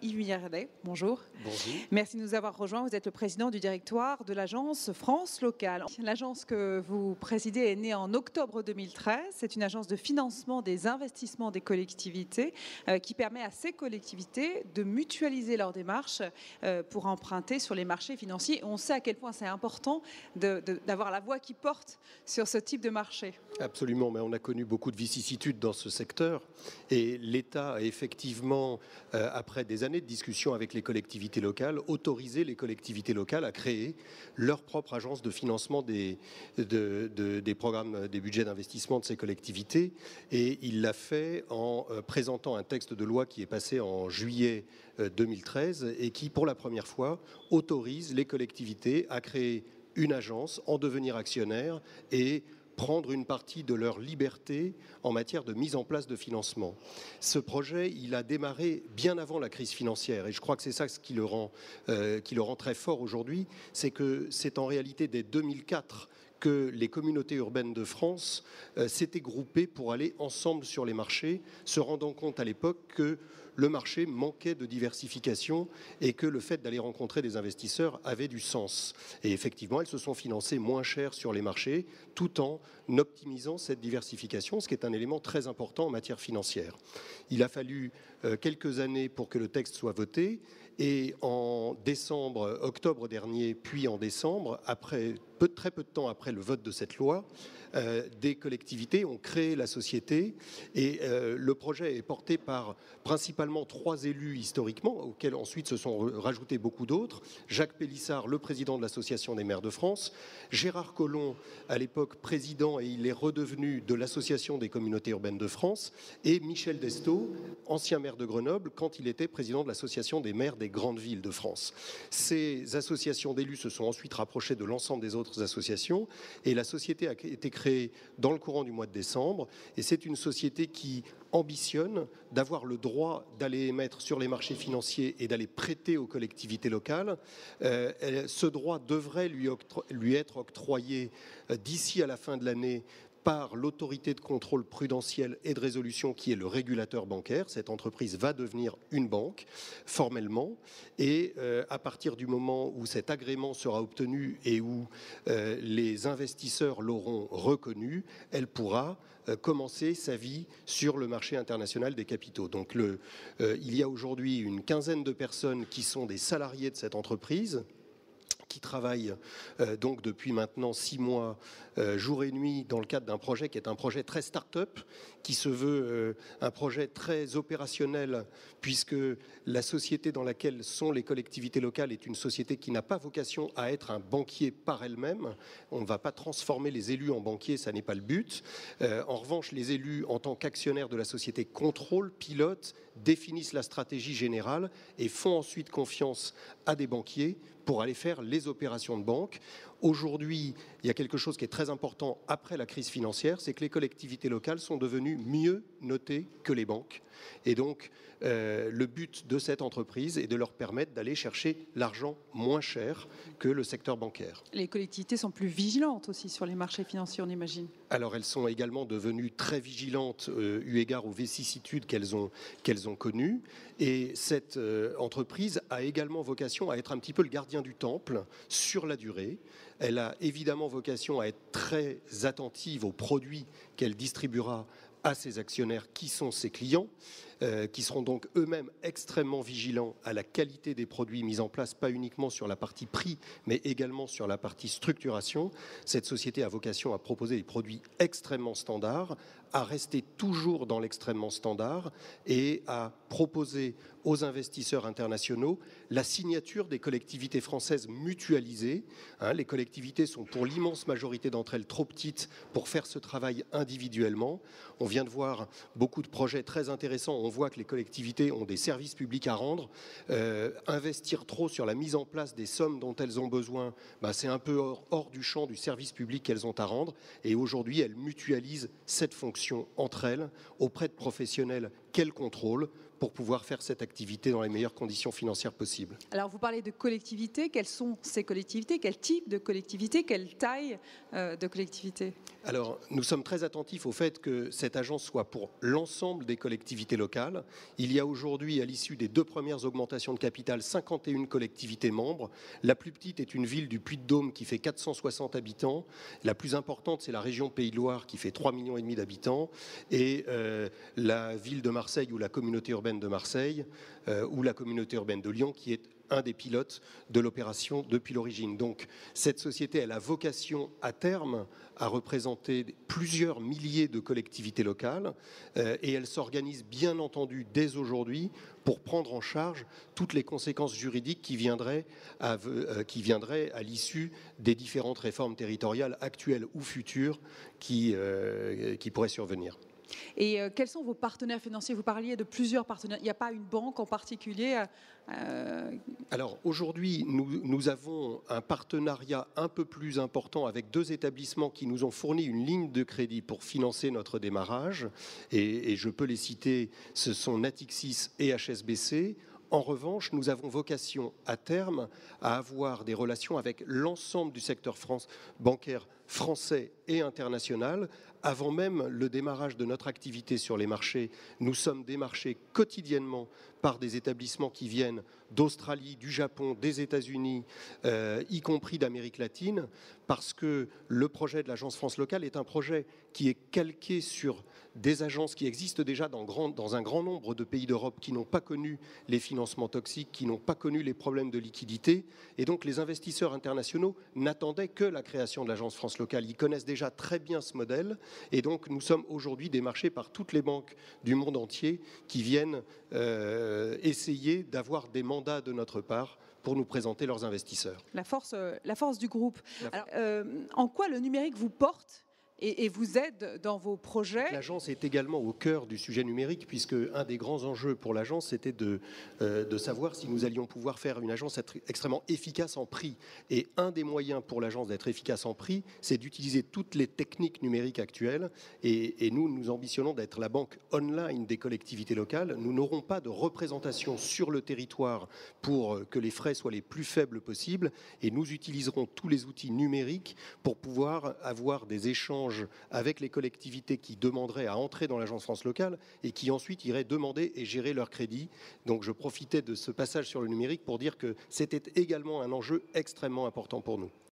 Yves Millardet, bonjour. Bonjour. Merci de nous avoir rejoints. Vous êtes le président du directoire de l'agence France Locale. L'agence que vous présidez est née en octobre 2013. C'est une agence de financement des investissements des collectivités qui permet à ces collectivités de mutualiser leurs démarches pour emprunter sur les marchés financiers. On sait à quel point c'est important d'avoir la voix qui porte sur ce type de marché. Absolument, mais on a connu beaucoup de vicissitudes dans ce secteur et l'État a effectivement, après des années de discussion avec les collectivités locales, autorisé les collectivités locales à créer leur propre agence de financement des programmes, des budgets d'investissement de ces collectivités, et il l'a fait en présentant un texte de loi qui est passé en juillet 2013 et qui, pour la première fois, autorise les collectivités à créer une agence, en devenir actionnaire et prendre une partie de leur liberté en matière de mise en place de financement. Ce projet, il a démarré bien avant la crise financière et je crois que c'est ça ce qui le rend très fort aujourd'hui, c'est que c'est en réalité dès 2004 que les communautés urbaines de France s'étaient groupées pour aller ensemble sur les marchés, se rendant compte à l'époque que le marché manquait de diversification et que le fait d'aller rencontrer des investisseurs avait du sens. Et effectivement, elles se sont financées moins cher sur les marchés tout en optimisant cette diversification, ce qui est un élément très important en matière financière. Il a fallu quelques années pour que le texte soit voté et en octobre dernier, puis en décembre, très peu de temps après le vote de cette loi, des collectivités ont créé la société et le projet est porté par principalement 3 élus historiquement, auxquels ensuite se sont rajoutés beaucoup d'autres. Jacques Pélissard, le président de l'Association des maires de France, Gérard Collomb, à l'époque président, et il est redevenu de l'Association des communautés urbaines de France, et Michel Destot, ancien maire de Grenoble, quand il était président de l'Association des maires des grandes villes de France. Ces associations d'élus se sont ensuite rapprochées de l'ensemble des autres associations et la société a été créée dans le courant du mois de décembre et c'est une société qui ambitionne d'avoir le droit d'aller émettre sur les marchés financiers et d'aller prêter aux collectivités locales. Ce droit devrait lui être octroyé d'ici à la fin de l'année par l'autorité de contrôle prudentiel et de résolution qui est le régulateur bancaire. Cette entreprise va devenir une banque formellement et à partir du moment où cet agrément sera obtenu et où les investisseurs l'auront reconnu, elle pourra commencer sa vie sur le marché international des capitaux. Donc il y a aujourd'hui une quinzaine de personnes qui sont des salariés de cette entreprise, qui travaille donc depuis maintenant 6 mois, jour et nuit, dans le cadre d'un projet qui est un projet très start-up, qui se veut un projet très opérationnel, puisque la société dans laquelle sont les collectivités locales est une société qui n'a pas vocation à être un banquier par elle-même. On ne va pas transformer les élus en banquiers, ça n'est pas le but. En revanche, les élus, en tant qu'actionnaires de la société, contrôlent, pilotent, définissent la stratégie générale et font ensuite confiance à des banquiers pour aller faire les opérations de banque. Aujourd'hui, il y a quelque chose qui est très important après la crise financière, c'est que les collectivités locales sont devenues mieux notées que les banques. Et donc, le but de cette entreprise est de leur permettre d'aller chercher l'argent moins cher que le secteur bancaire. Les collectivités sont plus vigilantes aussi sur les marchés financiers, on imagine. Alors, elles sont également devenues très vigilantes eu égard aux vicissitudes qu'elles ont connues. Et cette entreprise a également vocation à être un petit peu le gardien du temple sur la durée. Elle a évidemment vocation à être très attentive aux produits qu'elle distribuera à ses actionnaires qui sont ses clients, qui seront donc eux-mêmes extrêmement vigilants à la qualité des produits mis en place, pas uniquement sur la partie prix, mais également sur la partie structuration. Cette société a vocation à proposer des produits extrêmement standards, à rester toujours dans l'extrêmement standard et à proposer aux investisseurs internationaux la signature des collectivités françaises mutualisées. Les collectivités sont pour l'immense majorité d'entre elles trop petites pour faire ce travail individuellement. On vient de voir beaucoup de projets très intéressants. On voit que les collectivités ont des services publics à rendre. Investir trop sur la mise en place des sommes dont elles ont besoin, c'est un peu hors du champ du service public qu'elles ont à rendre. Et aujourd'hui, elles mutualisent cette fonction entre elles auprès de professionnels quel contrôle pour pouvoir faire cette activité dans les meilleures conditions financières possibles. Alors vous parlez de collectivités, quelles sont ces collectivités, quel type de collectivités, quelle taille de collectivités? Alors nous sommes très attentifs au fait que cette agence soit pour l'ensemble des collectivités locales. Il y a aujourd'hui, à l'issue des 2 premières augmentations de capital, 51 collectivités membres. La plus petite est une ville du Puy-de-Dôme qui fait 460 habitants. La plus importante, c'est la région Pays de Loire qui fait 3,5 millions d'habitants. Et la ville de Marseille ou la communauté urbaine de Marseille ou la communauté urbaine de Lyon qui est un des pilotes de l'opération depuis l'origine. Donc cette société, elle a vocation à terme à représenter plusieurs milliers de collectivités locales et elle s'organise bien entendu dès aujourd'hui pour prendre en charge toutes les conséquences juridiques qui viendraient à l'issue des différentes réformes territoriales actuelles ou futures qui pourraient survenir. Et quels sont vos partenaires financiers? Vous parliez de plusieurs partenaires. Il n'y a pas une banque en particulier? Alors aujourd'hui, nous avons un partenariat un peu plus important avec 2 établissements qui nous ont fourni une ligne de crédit pour financer notre démarrage. Et je peux les citer, ce sont Natixis et HSBC. En revanche, nous avons vocation à terme à avoir des relations avec l'ensemble du secteur bancaire français et international. Avant même le démarrage de notre activité sur les marchés, nous sommes démarchés quotidiennement par des établissements qui viennent d'Australie, du Japon, des États-Unis, y compris d'Amérique latine, parce que le projet de l'Agence France Locale est un projet qui est calqué sur des agences qui existent déjà dans un grand nombre de pays d'Europe qui n'ont pas connu les financements toxiques, qui n'ont pas connu les problèmes de liquidité. Et donc les investisseurs internationaux n'attendaient que la création de l'Agence France Locale. Ils connaissent déjà très bien ce modèle. Et donc nous sommes aujourd'hui démarchés par toutes les banques du monde entier qui viennent essayer d'avoir des mandats de notre part pour nous présenter leurs investisseurs. La force du groupe. Alors, en quoi le numérique vous porte et vous aide dans vos projets? L'agence est également au cœur du sujet numérique, puisque un des grands enjeux pour l'agence, c'était de savoir si nous allions pouvoir faire une agence extrêmement efficace en prix. Et un des moyens pour l'agence d'être efficace en prix, c'est d'utiliser toutes les techniques numériques actuelles. Et nous ambitionnons d'être la banque online des collectivités locales. Nous n'aurons pas de représentation sur le territoire pour que les frais soient les plus faibles possibles. Et nous utiliserons tous les outils numériques pour pouvoir avoir des échanges avec les collectivités qui demanderaient à entrer dans l'Agence France Locale et qui ensuite iraient demander et gérer leur crédit. Donc je profitais de ce passage sur le numérique pour dire que c'était également un enjeu extrêmement important pour nous.